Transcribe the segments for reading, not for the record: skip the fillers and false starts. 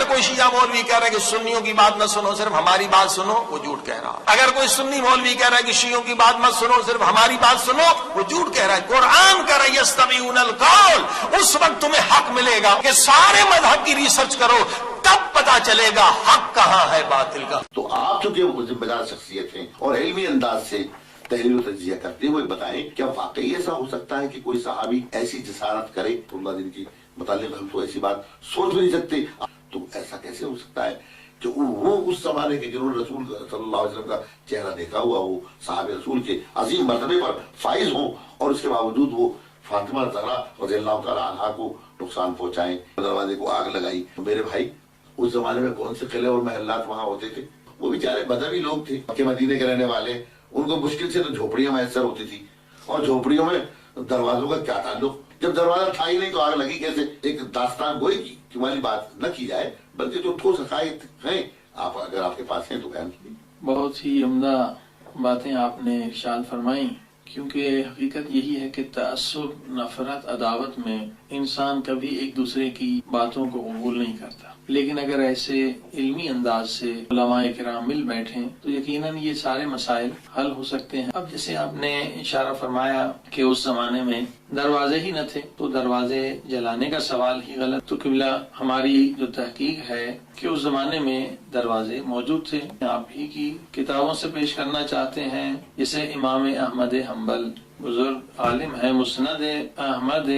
کوئی شیعہ مولوی کہہ رہا ہے کہ سنیوں کی بات نہ سنو صرف ہماری بات سنو، وہ جھوٹ کہہ رہا ہے۔ اگر کوئی سنی مولوی کہہ رہا ہے کہ شیعوں کی بات مت سنو صرف ہماری بات سنو، وہ جھوٹ کہہ رہا ہے۔ قرآن کہہ رہا ہے یستمعون القول، اس وقت تمہیں حق ملے گا کہ سارے مذہب کی ریسرچ کرو، تب پتا چلے گا حق کہاں ہے باطل کا۔ تو آپ چونکہ ذمہ دار شخصیت ہیں اور علمی انداز سے تحلیل و تجزیہ کرتے ہوئے بتائیں، کیا واقعی ایسا ہو سکتا ہے کہ کوئی صحابی ایسی جسارت کرے؟ اللہ دین کی متعلق ہم تو ایسی بات سوچ بھی نہیں سکتے، تو ایسا کیسے ہو سکتا ہے کہ وہ اس زمانے کے جنہوں نے رسول صلی اللہ علیہ وسلم کا چہرہ دیکھا ہوا، وہ صحابہ رسول کے عظیم مرتبے پر فائز ہوں، اور اس کے باوجود وہ فاطمہ زہرا رضی اللہ تعالی عنہا کو نقصان پہنچائیں، دروازے کو آگ لگائی۔ میرے بھائی، اس زمانے میں کون سے قلعے اور محلات وہاں ہوتے تھے؟ وہ بیچارے بدوی لوگ تھے، مکہ مدینے کے رہنے والے، ان کو مشکل سے تو جھوپڑیاں میسر ہوتی تھی، اور جھوپڑیوں میں دروازوں کا کیا تعلق؟ جب دروازہ تھا ہی نہیں تو آگ لگی کیسے؟ ایک داستان گوئی کی والی بات نہ کی جائے، بلکہ جو ٹھوس حقائق ہیں آپ اگر آپ کے پاس ہیں تو بیان کیجیے۔ بہت ہی عمدہ باتیں آپ نے ارشاد فرمائیں، کیونکہ حقیقت یہی ہے کہ تعصب، نفرت، عداوت میں انسان کبھی ایک دوسرے کی باتوں کو قبول نہیں کرتا، لیکن اگر ایسے علمی انداز سے علماء کرام مل بیٹھیں تو یقیناً یہ سارے مسائل حل ہو سکتے ہیں۔ اب جیسے آپ نے اشارہ فرمایا کہ اس زمانے میں دروازے ہی نہ تھے، تو دروازے جلانے کا سوال ہی غلط۔ تو قبلہ ہماری جو تحقیق ہے کہ اس زمانے میں دروازے موجود تھے، آپ ہی کی کتابوں سے پیش کرنا چاہتے ہیں، جسے امام احمد حنبل بزرگ عالم ہے، مسند احمد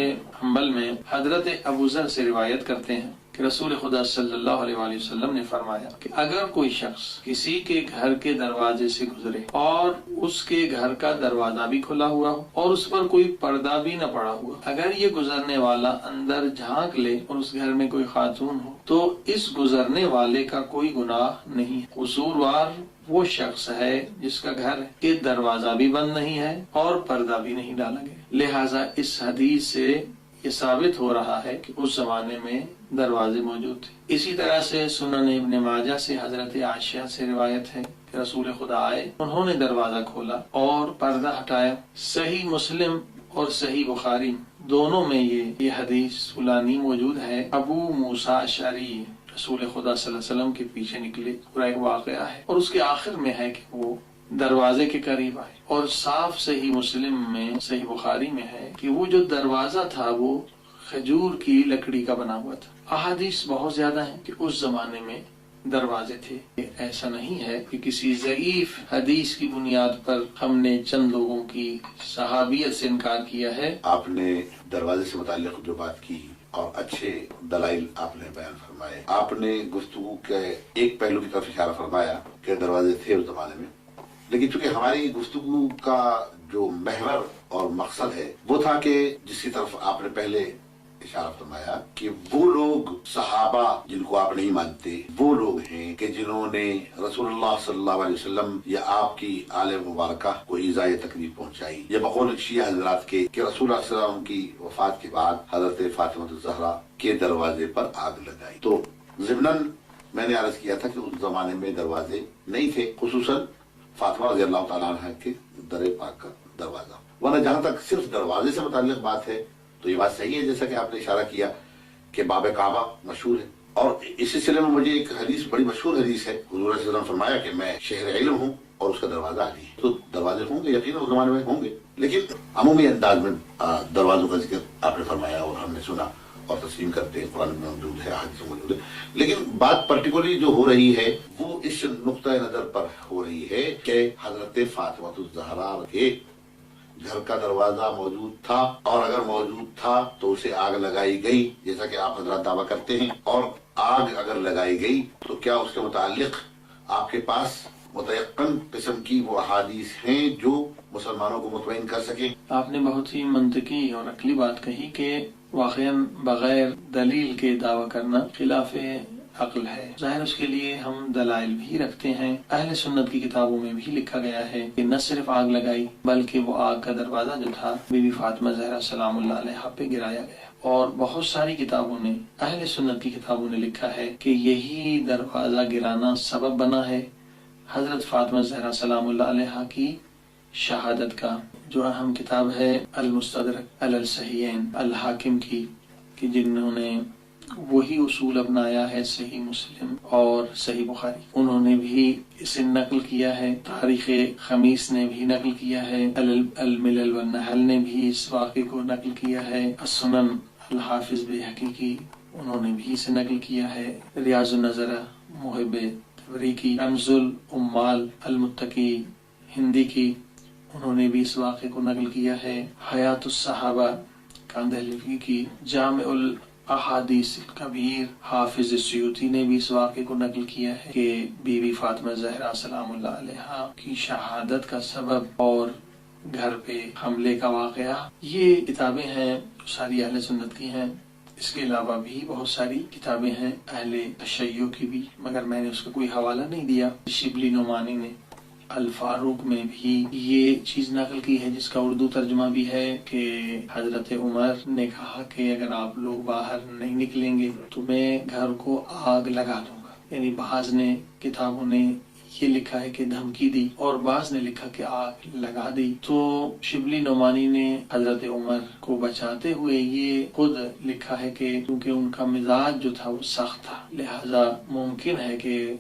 حنبل میں حضرت ابو ذر سے روایت کرتے ہیں کہ رسول خدا صلی اللہ علیہ وآلہ وسلم نے فرمایا کہ اگر کوئی شخص کسی کے گھر کے دروازے سے گزرے اور اس کے گھر کا دروازہ بھی کھلا ہوا ہو اور اس پر کوئی پردہ بھی نہ پڑا ہوا، اگر یہ گزرنے والا اندر جھانک لے اور اس گھر میں کوئی خاتون ہو تو اس گزرنے والے کا کوئی گناہ نہیں ہے۔ قصوروار وہ شخص ہے جس کا گھر کے دروازہ بھی بند نہیں ہے اور پردہ بھی نہیں ڈالا گیا۔ لہٰذا اس حدیث سے یہ ثابت ہو رہا ہے کہ اس زمانے میں دروازے موجود تھے۔ اسی طرح سے سنن ابن ماجہ سے حضرت عائشہ سے روایت ہے کہ رسول خدا آئے، انہوں نے دروازہ کھولا اور پردہ ہٹایا۔ صحیح مسلم اور صحیح بخاری دونوں میں یہ حدیث فلانی موجود ہے۔ ابو موسیٰ اشعری رسول خدا صلی اللہ علیہ وسلم کے پیچھے نکلے، پورا ایک واقعہ ہے، اور اس کے آخر میں ہے کہ وہ دروازے کے قریب آئے، اور صاف صحیح مسلم میں، صحیح بخاری میں ہے کہ وہ جو دروازہ تھا وہ کھجور کی لکڑی کا بنا ہوا تھا۔ احادیث بہت زیادہ ہیں کہ اس زمانے میں دروازے تھے۔ ایسا نہیں ہے کہ کسی ضعیف حدیث کی بنیاد پر ہم نے چند لوگوں کی صحابیت سے انکار کیا ہے۔ آپ نے دروازے سے متعلق جو بات کی اور اچھے دلائل آپ نے بیان فرمائے، آپ نے گفتگو کے ایک پہلو کی طرف اشارہ فرمایا کہ دروازے تھے اس زمانے میں، لیکن چونکہ ہماری گفتگو کا جو محور اور مقصد ہے وہ تھا کہ جس کی طرف آپ نے پہلے اشارہ فرمایا کہ وہ لوگ صحابہ جن کو آپ نہیں مانتے وہ لوگ ہیں کہ جنہوں نے رسول اللہ صلی اللہ علیہ وسلم یا آپ کی آل مبارکہ کو ایذاء تکلیف پہنچائی، یا بقول شیعہ حضرات کے کہ رسول اللہ صلی اللہ علیہ وسلم کی وفات کے بعد حضرت فاطمہ الزہرا کے دروازے پر آگ لگائی۔ تو ضمناً میں نے عرض کیا تھا کہ اس زمانے میں دروازے نہیں تھے، خصوصاً فاطمہ رضی اللہ تعالیٰ عنہ کے در پاک کا دروازہ، ورنہ جہاں تک صرف دروازے سے متعلق بات ہے تو یہ بات صحیح ہے جیسا کہ آپ نے اشارہ کیا کہ باب کعبہ مشہور ہے، اور اس سلسلے میں مجھے ایک حدیث بڑی مشہور حدیث ہے، حضور صلی اللہ علیہ وسلم فرمایا کہ میں شہر علم ہوں اور اس کا دروازہ علی ہے۔ تو دروازے ہوں گے، یقیناً اس زمانے میں ہوں گے، لیکن عمومی انداز میں دروازوں کا ذکر آپ نے فرمایا اور ہم نے سنا اور تسلیم کرتے ہیں، قرآن میں موجود ہے، حدیث میں موجود ہے، لیکن بات پرٹیکولرلی جو ہو رہی ہے وہ اس نقطۂ نظر پر ہو رہی ہے کہ حضرت فاطمہ الزہرا کے گھر کا دروازہ موجود تھا، اور اگر موجود تھا تو اسے آگ لگائی گئی جیسا کہ آپ حضرات دعویٰ کرتے ہیں، اور آگ اگر لگائی گئی تو کیا اس کے متعلق آپ کے پاس متیقن قسم کی وہ احادیث ہیں جو مسلمانوں کو مطمئن کر سکیں؟ آپ نے بہت ہی منطقی اور عقلی بات کہی کہ واقعاً بغیر دلیل کے دعویٰ کرنا خلاف عقل ہے۔ ظاہر اس کے لیے ہم دلائل بھی رکھتے ہیں، اہل سنت کی کتابوں میں بھی لکھا گیا ہے کہ نہ صرف آگ لگائی بلکہ وہ آگ کا دروازہ جو تھا بی بی فاطمہ زہرا سلام اللہ علیہا پہ گرایا گیا، اور بہت ساری کتابوں نے، اہل سنت کی کتابوں نے لکھا ہے کہ یہی دروازہ گرانا سبب بنا ہے حضرت فاطمہ زہرا سلام اللہ علیہا کی شہادت کا۔ جو اہم کتاب ہے المستدرک علی الصحیحین الحاکم کی، کہ جنہوں نے وہی اصول اپنایا ہے صحیح مسلم اور صحیح بخاری، انہوں نے بھی اسے نقل کیا ہے، تاریخ خمیس نے بھی نقل کیا ہے، الملل والنحل نے بھی اس واقعے کو نقل کیا ہے، السنن الحافظ بیہقی انہوں نے بھی اسے نقل کیا ہے، ریاض النظر محب تبریکی، کنز العمال المتقی ہندی کی انہوں نے بھی اس واقعے کو نقل کیا ہے، حیات الصحابہ کاندہلوی کی، جامع الاحادیث الکبیر حافظ سیوطی نے بھی اس واقعے کو نقل کیا ہے کہ بی بی فاطمہ زہرا سلام اللہ علیہا کی شہادت کا سبب اور گھر پہ حملے کا واقعہ، یہ کتابیں ہیں جو ساری اہل سنت کی ہیں۔ اس کے علاوہ بھی بہت ساری کتابیں ہیں اہل تشیع کی بھی، مگر میں نے اس کا کوئی حوالہ نہیں دیا۔ شبلی نعمانی نے الفاروق میں بھی یہ چیز نقل کی ہے، جس کا اردو ترجمہ بھی ہے کہ حضرت عمر نے کہا کہ اگر آپ لوگ باہر نہیں نکلیں گے تو میں گھر کو آگ لگا دوں گا، یعنی بعض نے کتابوں نے یہ لکھا ہے کہ دھمکی دی اور بعض نے لکھا کہ آگ لگا دی۔ تو شبلی نعمانی نے حضرت عمر کو بچاتے ہوئے یہ خود لکھا ہے کہ کیونکہ ان کا مزاج جو تھا وہ سخت تھا، لہذا ممکن ہے کہ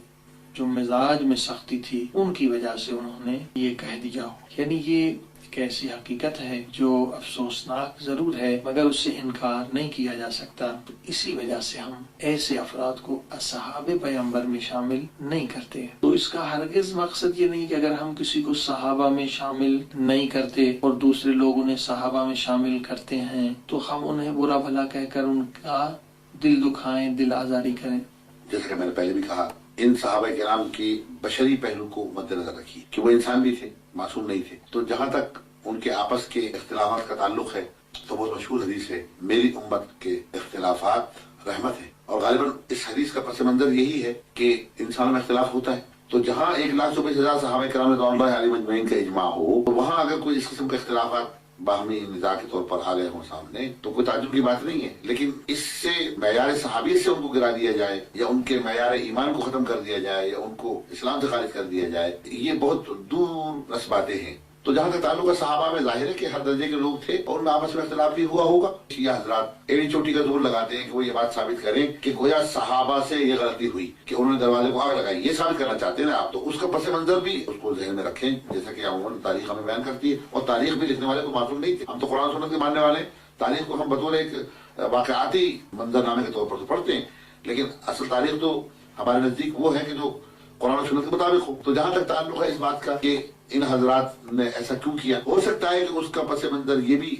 جو مزاج میں سختی تھی ان کی وجہ سے انہوں نے یہ کہہ دیا ہو، یعنی یہ ایک ایسی حقیقت ہے جو افسوسناک ضرور ہے مگر اس سے انکار نہیں کیا جا سکتا۔ تو اسی وجہ سے ہم ایسے افراد کو اصحاب پیغمبر میں شامل نہیں کرتے۔ تو اس کا ہرگز مقصد یہ نہیں کہ اگر ہم کسی کو صحابہ میں شامل نہیں کرتے اور دوسرے لوگ انہیں صحابہ میں شامل کرتے ہیں تو ہم انہیں برا بھلا کہہ کر ان کا دل دکھائیں، دل آزاری کریں۔ جیسا کہ میں نے پہلے بھی کہا، ان صحابہ کرام کی بشری پہلو کو مد نظر رکھی کہ وہ انسان بھی تھے، معصوم نہیں تھے۔ تو جہاں تک ان کے آپس کے اختلافات کا تعلق ہے تو بہت مشہور حدیث ہے، میری امت کے اختلافات رحمت ہے، اور غالباً اس حدیث کا پس منظر یہی ہے کہ انسانوں میں اختلاف ہوتا ہے۔ تو جہاں 1,24,000 صحابہ کرام رضوان اللہ علیہم اجمعین کا اجماع ہو، تو وہاں اگر کوئی اس قسم کے اختلافات باہمی نزاع کے طور پر آ گئے ہوں سامنے تو کوئی تعجب کی بات نہیں ہے، لیکن اس سے معیار صحابیت سے ان کو گرا دیا جائے یا ان کے معیار ایمان کو ختم کر دیا جائے یا ان کو اسلام سے خارج کر دیا جائے، یہ بہت دور رس باتیں ہیں۔ تو جہاں تک تعلق ہے صحابہ میں، ظاہر ہے کہ ہر درجے کے لوگ تھے اور ان میں آپس میں اختلاف بھی ہوا ہوگا۔ یہ حضرات ایڑی چوٹی کا زور لگاتے ہیں کہ وہ یہ بات ثابت کریں کہ گویا صحابہ سے یہ غلطی ہوئی کہ انہوں نے دروازے کو آگ لگائی، یہ ثابت کرنا چاہتے ہیں نا آپ، تو اس کا پس منظر بھی اس کو ذہن میں رکھیں، جیسا کہ عموماً تاریخ ہمیں بیان کرتی ہے، اور تاریخ بھی لکھنے والے کو معصوم نہیں تھے۔ ہم تو قرآن سنت کے ماننے والے ہیں، تاریخ کو ہم بطور ایک واقعاتی منظر نامے کے طور پر تو پڑھتے ہیں، لیکن اصل تاریخ تو ہمارے نزدیک وہ ہے کہ جو قرآن و سنت کے مطابق ہو۔ تو جہاں تک تعلق ہے اس بات کا کہ ان حضرات نے ایسا کیوں کیا، ہو سکتا ہے کہ اس کا پس منظر یہ بھی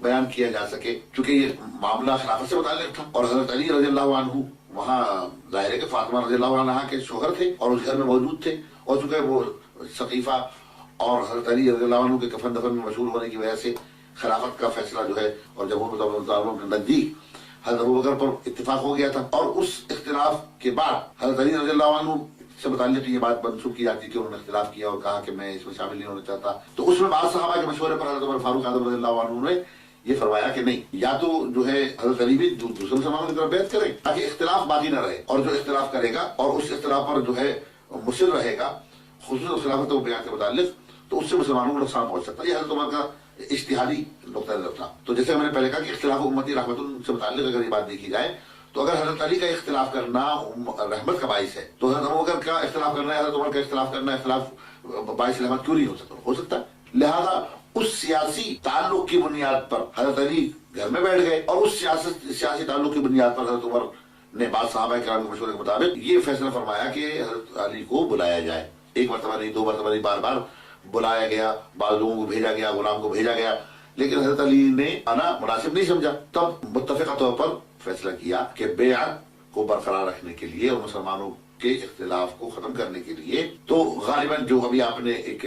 بیان کیا جا سکے چونکہ یہ معاملہ خلافت سے متعلق تھا، اور حضرت علی رضی اللہ عنہ وہاں ظاہر ہے کہ فاطمہ رضی اللہ عنہ کے شوہر تھے اور اس گھر میں موجود تھے، اور چونکہ وہ ثقیفہ اور حضرت علی رضی اللہ عنہ کے کفن دفن میں مشہور ہونے کی وجہ سے خلافت کا فیصلہ جو ہے اور جمہور کے نزدیک حضرت ابوبکر پر اتفاق ہو گیا تھا، اور اس اختلاف کے بعد حضرت علی رضی اللہ عنہ سے متعلق یہ بات منسوخ کی جاتی کہ انہوں نے اختلاف کیا اور کہا کہ میں اس میں شامل نہیں ہونا چاہتا۔ تو اس میں بعض صحابہ کے مشورے پر حضرت عمر فاروق اعظم رضی اللہ عنہ نے یہ فرمایا کہ نہیں، یا تو جو ہے حضرت علی بھی دوسرے مسلمانوں کی طرف بیعت کریں تاکہ اختلاف باقی نہ رہے، اور جو اختلاف کرے گا اور اس اختلاف پر جو ہے مصر رہے گا خصوصاً خلافت و بیعت کے متعلق، تو اس سے مسلمانوں کو نقصان پہنچ سکتا ہے۔ یہ حضرت عمر کا اجتہادی نقطہ نظر تھا۔ تو جیسے میں نے پہلے کہا کہ اختلاف امتی رحمت سے متعلق اگر یہ بات دیکھی جائے تو اگر حضرت علی کا اختلاف کرنا رحمت کا باعث ہے تو حضرت ابوبکر کا اختلاف کرنا ہے، حضرت عمر کا اختلاف کرنا اختلاف باعث رحمت کیوں نہیں ہو سکتا؟ لہذا اس سیاسی تعلق کی بنیاد پر حضرت علی گھر میں بیٹھ گئے، اور اس سیاسی تعلق کی بنیاد پر حضرت عمر نے بعض صحابہ کرام کے مشورے کے مطابق یہ فیصلہ فرمایا کہ حضرت علی کو بلایا جائے، ایک مرتبہ نہیں، دو مرتبہ نہیں، بار بار بلایا گیا، بعض لوگوں کو بھیجا گیا، غلام کو بھیجا گیا، لیکن حضرت علی نے آنا مناسب نہیں سمجھا۔ تب متفقہ طور پر فیصلہ کیا کہ بیعت کو برقرار رکھنے کے لیے اور مسلمانوں کے اختلاف کو ختم کرنے کے لیے، تو غالباً جو ابھی آپ نے ایک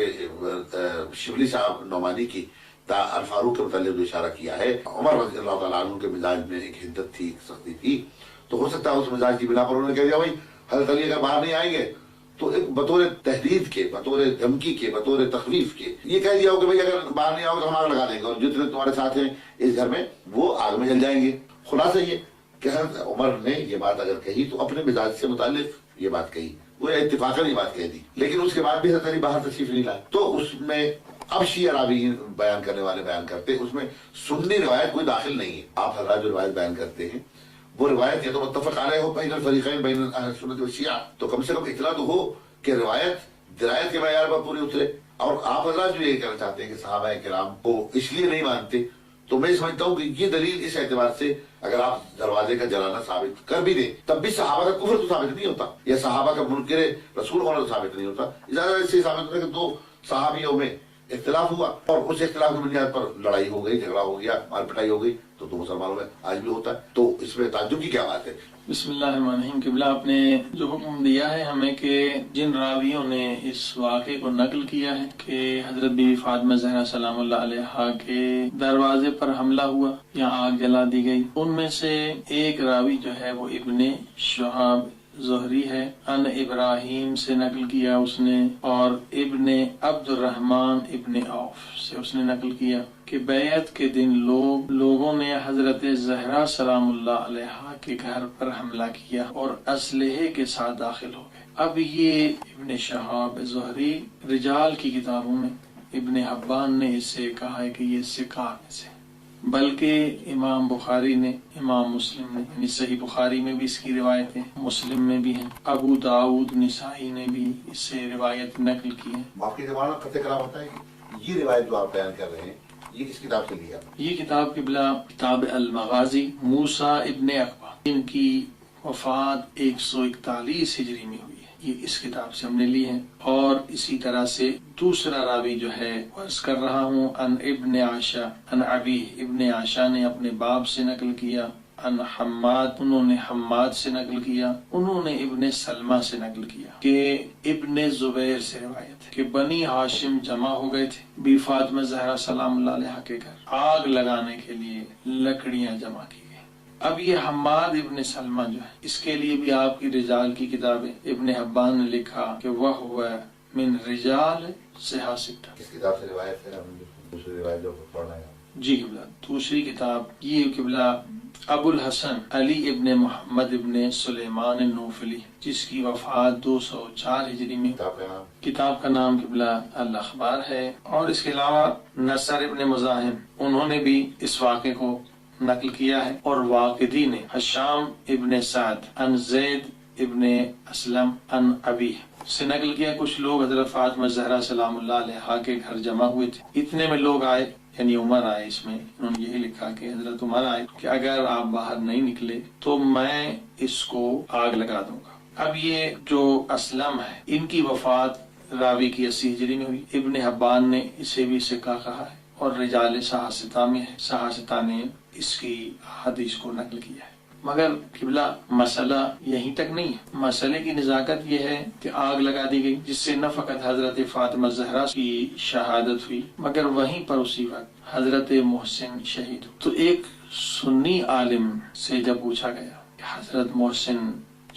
شبلی صاحب نعمانی کی الفاروق کے متعلق جو اشارہ کیا ہے، عمر رضی اللہ تعالیٰ عنہ کے مزاج میں ایک حدت تھی، ایک سختی تھی، تو ہو سکتا ہے اس مزاج کی بنا پر انہوں نے کہہ دیا بھائی حضرت علی اگر باہر نہیں آئیں گے تو ایک بطور تحدید کے، بطور دھمکی کے، بطور تخویف کے یہ کہہ دیا ہو کہ بھائی اگر باہر نہیں آؤ تو ہم آگ لگا دیں گے اور جتنے تمہارے ساتھ ہیں اس گھر میں وہ آگ میں جل جائیں گے۔ خلاصہ یہ کہ حضرت عمر نے یہ بات اگر کہی تو اپنے مزاج سے متعلق یہ بات کہی، وہ اتفاقاً یہ بات کہہ دی، لیکن اس کے بعد بھی حضرت علی باہر تشریف نہیں لائے۔ تو اس میں اب شیعہ راویین بیان کرنے والے بیان کرتے اس میں سنی روایت کوئی داخل نہیں ہے۔ آپ حضرات جو روایت بیان کرتے ہیں وہ روایت یا تو متفق علیہ ہو بین الفریقین بین اہل سنت و شیعہ، تو کم سے کم اطلاع تو ہو کہ روایت درایت کے معیار پر پوری اترے. اور آپ حضرات جو یہ کہنا چاہتے ہیں کہ صحابہ کرام کو اس لیے نہیں مانتے، تو میں سمجھتا ہوں کہ یہ دلیل اس اعتبار سے اگر آپ دروازے کا جلانا ثابت کر بھی دیں تب بھی صحابہ کا کفر تو ثابت نہیں ہوتا، یا صحابہ کا منکر رسول ہونا تو ثابت نہیں ہوتا. زیادہ اس سے ثابت ہوتا ہے کہ دو صحابیوں میں اختلاف ہوا اور اس اختلاف کی بنیاد پر لڑائی ہو گئی، جھگڑا ہو گیا، مار پٹائی ہو گئی، تو دو مسلمانوں میں آج بھی ہوتا ہے. تو اس میں تعجب کی کیا بات ہے؟ بسم اللہ الرحمن الرحیم. قبلہ آپ نے جو حکم دیا ہے ہمیں کہ جن راویوں نے اس واقعے کو نقل کیا ہے کہ حضرت بی بی فاطمہ زہرا سلام اللہ علیہا کے دروازے پر حملہ ہوا یا آگ جلا دی گئی، ان میں سے ایک راوی جو ہے وہ ابن شہاب زہری ہے، ان ابراہیم سے نقل کیا اس نے، اور ابن عبد الرحمن ابن عوف سے اس نے نقل کیا کہ بیعت کے دن لوگوں نے حضرت زہرا سلام اللہ علیہا کے گھر پر حملہ کیا اور اسلحے کے ساتھ داخل ہو گئے. اب یہ ابن شہاب زہری رجال کی کتابوں میں ابن حبان نے اسے کہا ہے کہ یہ ثقات میں سے، بلکہ امام بخاری نے، امام مسلم نے، یعنی صحیح بخاری میں بھی اس کی روایتیں، مسلم میں بھی ہیں، ابو داؤد نسائی نے بھی اس سے روایت نقل کی ہے. آپ کی زبان قطع کلام ہوتا ہے کہ یہ روایت جو آپ بیان کر رہے ہیں یہ کس کتاب سے لیا؟ یہ کتاب قبلہ کتاب المغازی موسیٰ ابن عقبہ، ان کی وفات 141 ہجری میں ہوئی ہے، یہ اس کتاب سے ہم نے لی ہے. اور اسی طرح سے دوسرا راوی جو ہے عرض کر رہا ہوں ان ابن عائشہ ان ابی، ابن عائشہ نے اپنے باپ سے نقل کیا، ان حماد، انہوں نے حماد سے نقل کیا، انہوں نے ابن سلمہ سے نقل کیا کہ ابن زبیر سے روایت ہے کہ بنی ہاشم جمع ہو گئے تھے بی فاطمہ زہرا سلام اللہ علیہا کے گھر، آگ لگانے کے لیے لکڑیاں جمع کی گئی. اب یہ حماد ابن سلمہ جو ہے اس کے لیے بھی آپ کی رجال کی کتاب ہے، ابن حبان نے لکھا کہ وہ ہوا من رجال صحاح ستہ. کس کتاب سے روایت ہے؟ دوسری روایت جو پڑھنا ہے جی قبلہ دوسری کتاب یہ قبلہ ابو الحسن علی ابن محمد ابن سلیمان النوفلی، جس کی وفات 204 ہجری میں. کتاب کا نام قبلہ الاخبار ہے. اور اس کے علاوہ نصر ابن مزاحم، انہوں نے بھی اس واقعے کو نقل کیا ہے، اور واقدی نے حشام ابن سعد ان زید ابن اسلم ان ابی سے نقل کیا. کچھ لوگ حضرت فاطمہ زہرا سلام اللہ علیہا کے گھر جمع ہوئے تھے، اتنے میں لوگ آئے، یعنی عمر آئے، اس میں انہوں نے یہی لکھا کہ حضرت عمر آئے کہ اگر آپ باہر نہیں نکلے تو میں اس کو آگ لگا دوں گا. اب یہ جو اسلم ہے ان کی وفات راوی کی 80 ہجری میں ہوئی. ابن حبان نے اسے بھی سکہ کہا ہے اور رجال صحاح ستہ میں ہے، صحاح ستہ نے اس کی حدیث کو نقل کیا ہے. مگر قبلہ مسئلہ یہیں تک نہیں ہے. مسئلے کی نزاکت یہ ہے کہ آگ لگا دی گئی، جس سے نہ فقط حضرت فاطمہ زہرا کی شہادت ہوئی مگر وہیں پر اسی وقت حضرت محسن شہید ہوئے. تو ایک سنی عالم سے جب پوچھا گیا کہ حضرت محسن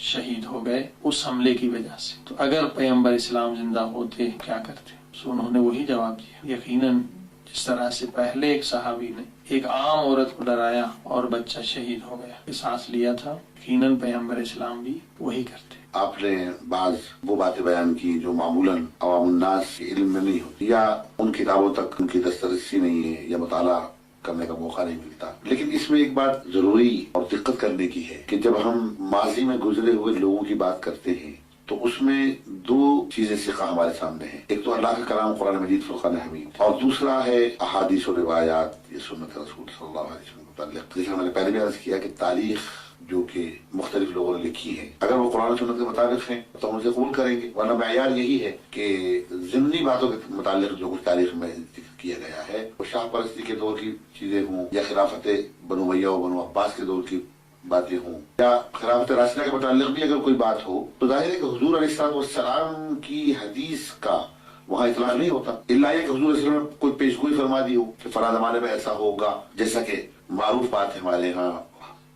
شہید ہو گئے اس حملے کی وجہ سے، تو اگر پیغمبر اسلام زندہ ہوتے کیا کرتے؟ تو انہوں نے وہی جواب دیا، یقیناً جس طرح سے پہلے ایک صحابی نے ایک عام عورت کو ڈرایا اور بچہ شہید ہو گیا، قصاص لیا تھا، یقیناً پیغمبر اسلام بھی وہی کرتے. آپ نے بعض وہ باتیں بیان کی جو معمولاً عوام الناس کے علم میں نہیں ہوتی، یا ان کتابوں تک ان کی دسترسی نہیں ہے، یا مطالعہ کرنے کا موقع نہیں ملتا. لیکن اس میں ایک بات ضروری اور دقت کرنے کی ہے کہ جب ہم ماضی میں گزرے ہوئے لوگوں کی بات کرتے ہیں تو اس میں دو چیزیں سکھا ہمارے سامنے ہیں. ایک تو اللہ کا کلام قرآن مجید فرقان حمید، اور دوسرا ہے احادیث و روایات، یہ سنت رسول صلی اللہ علیہ وسلم کے متعلق. جیسے میں نے پہلے بھی عرض کیا کہ تاریخ جو کہ مختلف لوگوں نے لکھی ہے اگر وہ قرآن و سنت کے مطابق ہیں تو ہم اسے قبول کریں گے، ورنہ معیار یہی ہے کہ ضمنی باتوں کے متعلق جو کچھ تاریخ میں ذکر کیا گیا ہے وہ شاہ پرستی کے دور کی چیزیں ہوں، یا خلافت بنو امیہ و بنو عباس کے دور کی باتیں ہوں، یا خلافت راشدہ کے متعلق بھی اگر کوئی بات ہو تو ظاہر ہے کہ حضور علیہ السلام کی حدیث کا وہاں اطلاق نہیں ہوتا، الا یہ کہ حضور علیہ السلام نے کوئی پیشگوئی فرما دی ہو کہ فلاں زمانے میں ایسا ہوگا. جیسا کہ معروف بات ہے ہمارے ہاں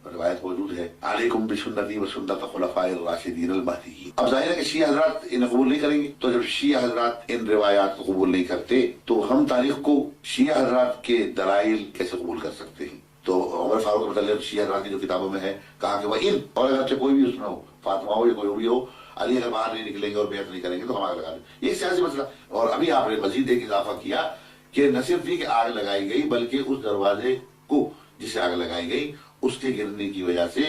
روایت موجود ہے، علیکم بسنتی و سنت خلفاء الراشدین المہدیین. اب ظاہر ہے کہ شیعہ حضرات انہیں قبول نہیں کریں گے، تو جب شیعہ حضرات ان روایات کو قبول نہیں کرتے تو ہم تاریخ کو شیعہ حضرات کے دلائل کیسے قبول کر سکتے ہیں؟ تو عمر فاروق کے متعلق شیعہ حضرات کی جو کتابوں میں ہے کہا کہ وہ ان، اور اگر کوئی بھی اس میں ہو، فاطمہ ہو یا کوئی بھی ہو، علی اگر باہر نہیں نکلیں گے اور بیعت نہیں کریں گے تو ہم آگ لگا دیں. یہ سیاسی مسئلہ. اور ابھی آپ نے مزید ایک اضافہ کیا کہ نہ صرف یہ کہ آگ لگائی گئی بلکہ اس دروازے کو جسے آگ لگائی گئی اس کے گرنے کی وجہ سے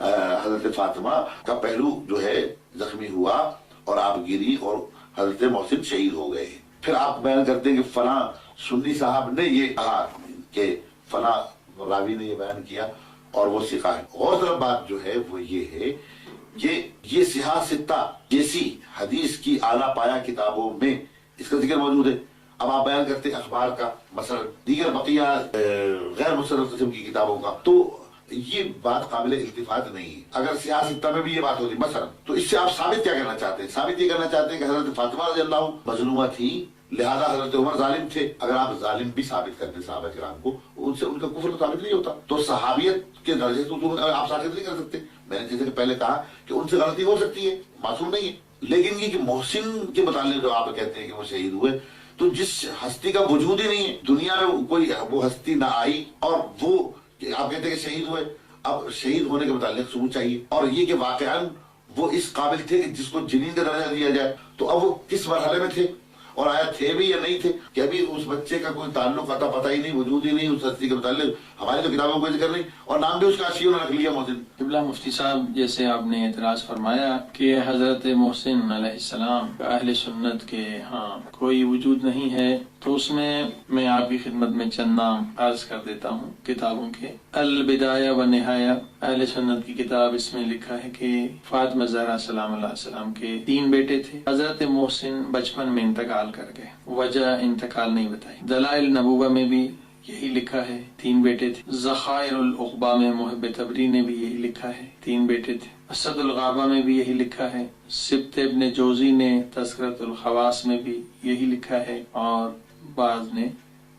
حضرت فاطمہ کا پہلو جو ہے زخمی ہوا اور آپ گری اور حضرت محسن شہید ہو گئے. پھر آپ بیان کرتے ہیں کہ فلاں سنی صاحب نے یہ کہا کہ فلاں راوی نے یہ بیان کیا اور وہ سکھا ہے. غور طلب بات جو ہے وہ یہ ہے کہ یہ سیاہ ستہ جیسی حدیث کی اعلیٰ پایا کتابوں میں اس کا ذکر موجود ہے. اب آپ بیان کرتے ہیں اخبار کا، مثلا دیگر بقیہ غیر مصنف قسم کی کتابوں کا، تو یہ بات قابل التفات نہیں ہے. اگر سیاہ ستہ میں بھی یہ بات ہوتی مثلا، تو اس سے آپ ثابت کیا کرنا چاہتے ہیں؟ ثابت یہ کرنا چاہتے ہیں کہ حضرت فاطمہ رضی اللہ مظلومہ تھی، لہذا حضرت عمر ظالم تھے. اگر آپ ظالم بھی ثابت کرتے صحابہ کرام کو، ان سے ان کا کفر ثابت نہیں ہوتا. تو صحابیت کے درجے تو آپ ثابت نہیں کر سکتے. میں نے جیسے کہ پہلے کہا کہ ان سے غلطی ہو سکتی ہے، معصوم نہیں ہے. لیکن یہ کہ محسن کے متعلق جو آپ کہتے ہیں کہ وہ شہید ہوئے، تو جس ہستی کا وجود ہی نہیں ہے دنیا میں، کوئی وہ ہستی نہ آئی، اور وہ آپ کہتے ہیں کہ شہید ہوئے، اب شہید ہونے کے متعلق ثبوت چاہیے. اور یہ کہ واقعاً وہ اس قابل تھے کہ جس کو جنین کا درجہ دیا جائے، تو اب وہ کس مرحلے میں تھے اور آیا تھے بھی یا نہیں تھے، کہ ابھی اس بچے کا کوئی تعلق اتا پتہ ہی نہیں، وجود ہی نہیں اس ہستی کے متعلق. ہماری تو کتابوں کو ذکر نہیں، اور نام بھی اس کا شیعوں نے رکھ لیا محسن. قبلہ مفتی صاحب، جیسے آپ نے اعتراض فرمایا کہ حضرت محسن علیہ السلام کا اہل سنت کے ہاں کوئی وجود نہیں ہے، تو اس میں آپ کی خدمت میں چند نام عرض کر دیتا ہوں کتابوں کے. البدایہ و نہایہ اہل سنت کی کتاب، اس میں لکھا ہے کہ فاطمہ زہرا سلام اللہ السلام کے 3 بیٹے تھے. حضرت محسن بچپن میں انتقال کر گئے، وجہ انتقال نہیں بتائی. دلائل نبوہ میں بھی یہی لکھا ہے 3 بیٹے تھے. ذخائر العقبہ میں محب تبری نے بھی یہی لکھا ہے 3 بیٹے تھے. اسد الغابہ میں بھی یہی لکھا ہے. سبت ابن جوزی نے تذکرۃ الخواص میں بھی یہی لکھا ہے، اور بعض نے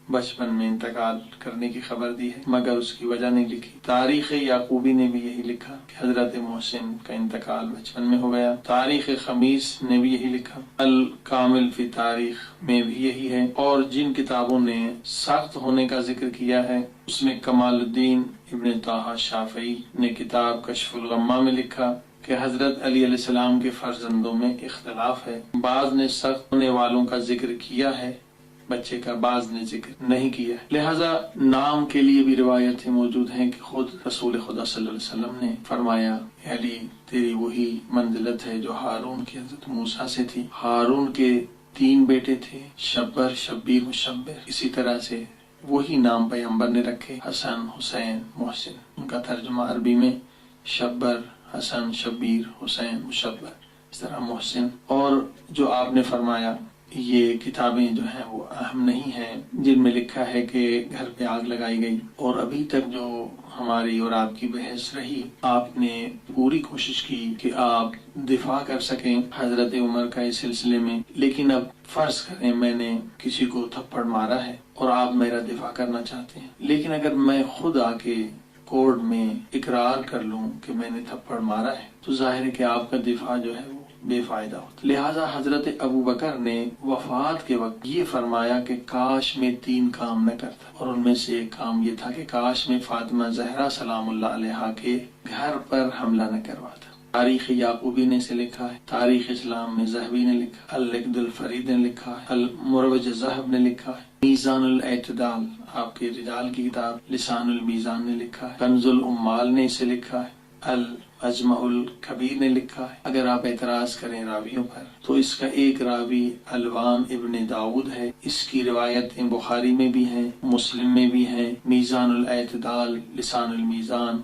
بچپن میں انتقال کرنے کی خبر دی ہے مگر اس کی وجہ نہیں لکھی. تاریخ یعقوبی نے بھی یہی لکھا کہ حضرت محسن کا انتقال بچپن میں ہو گیا. تاریخ خمیس نے بھی یہی لکھا. الکامل فی تاریخ میں بھی یہی ہے. اور جن کتابوں نے سخت ہونے کا ذکر کیا ہے، اس میں کمال الدین ابن طہ شافعی نے کتاب کشف الغمہ میں لکھا کہ حضرت علی علیہ السلام کے فرزندوں میں اختلاف ہے. بعض نے سخت ہونے والوں کا ذکر کیا ہے بچے کا، بعض نے ذکر نہیں کیا. لہذا نام کے لیے بھی روایتیں موجود ہیں کہ خود رسول خدا صلی اللہ علیہ وسلم نے فرمایا علی تیری وہی منزلت ہے جو ہارون کی حضرت موسیٰ سے تھی. ہارون کے 3 بیٹے تھے، شبر، شبیر، مشبر. اسی طرح سے وہی نام پیغمبر نے رکھے، حسن، حسین، محسن. ان کا ترجمہ عربی میں شبر، حسن، شبیر، حسین، مشبر، اس طرح محسن. اور جو آپ نے فرمایا یہ کتابیں جو ہیں وہ اہم نہیں ہیں جن میں لکھا ہے کہ گھر پہ آگ لگائی گئی. اور ابھی تک جو ہماری اور آپ کی بحث رہی، آپ نے پوری کوشش کی کہ آپ دفاع کر سکیں حضرت عمر کا اس سلسلے میں. لیکن اب فرض کریں میں نے کسی کو تھپڑ مارا ہے اور آپ میرا دفاع کرنا چاہتے ہیں، لیکن اگر میں خود آ کے کورٹ میں اقرار کر لوں کہ میں نے تھپڑ مارا ہے، تو ظاہر ہے کہ آپ کا دفاع جو ہے وہ بے فائدہ ہوتا. لہٰذا حضرت ابو بکر نے وفات کے وقت یہ فرمایا کہ کاش میں 3 کام نہ کرتا، اور ان میں سے ایک کام یہ تھا کہ کاش میں فاطمہ زہرا سلام اللہ علیہا کے گھر پر حملہ نہ کرواتا. تاریخ یعقوبی نے اسے لکھا ہے. تاریخ اسلام میں ذہبی نے لکھا، العقد الفرید نے لکھا ہے، المروج ذہب نے لکھا ہے، میزان الاعتدال آپ کے رجال کی کتاب لسان المیزان نے لکھا ہے، کنز الامال نے اسے لکھا ہے، العجمہ الکبیر نے لکھا ہے. اگر آپ اعتراض کریں راویوں پر، تو اس کا ایک راوی الوان ابن داود ہے. اس کی روایتیں بخاری میں بھی ہیں، مسلم میں بھی ہیں. میزان الاعتدال، لسان المیزان،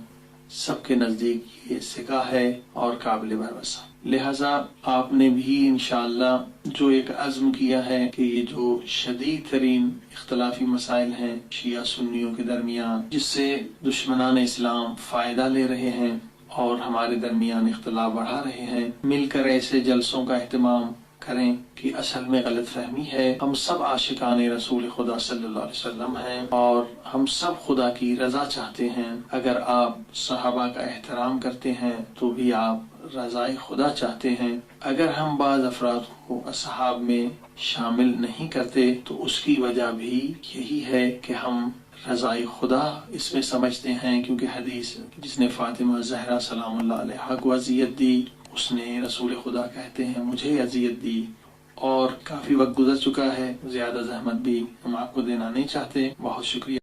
سب کے نزدیک یہ ثقہ ہے اور قابل بھروسہ. لہذا آپ نے بھی انشاءاللہ جو ایک عزم کیا ہے کہ یہ جو شدید ترین اختلافی مسائل ہیں شیعہ سنیوں کے درمیان، جس سے دشمنان اسلام فائدہ لے رہے ہیں اور ہمارے درمیان اختلاف بڑھا رہے ہیں، مل کر ایسے جلسوں کا اہتمام کریں کہ اصل میں غلط فہمی ہے. ہم سب عاشقان رسول خدا صلی اللہ علیہ وسلم ہیں اور ہم سب خدا کی رضا چاہتے ہیں. اگر آپ صحابہ کا احترام کرتے ہیں تو بھی آپ رضائے خدا چاہتے ہیں. اگر ہم بعض افراد کو اصحاب میں شامل نہیں کرتے تو اس کی وجہ بھی یہی ہے کہ ہم رضائے خدا اس میں سمجھتے ہیں، کیونکہ حدیث جس نے فاطمہ زہرا سلام اللہ علیہا کو اذیت دی، اس نے رسول خدا کہتے ہیں مجھے اذیت دی. اور کافی وقت گزر چکا ہے، زیادہ زحمت بھی ہم آپ کو دینا نہیں چاہتے. بہت شکریہ.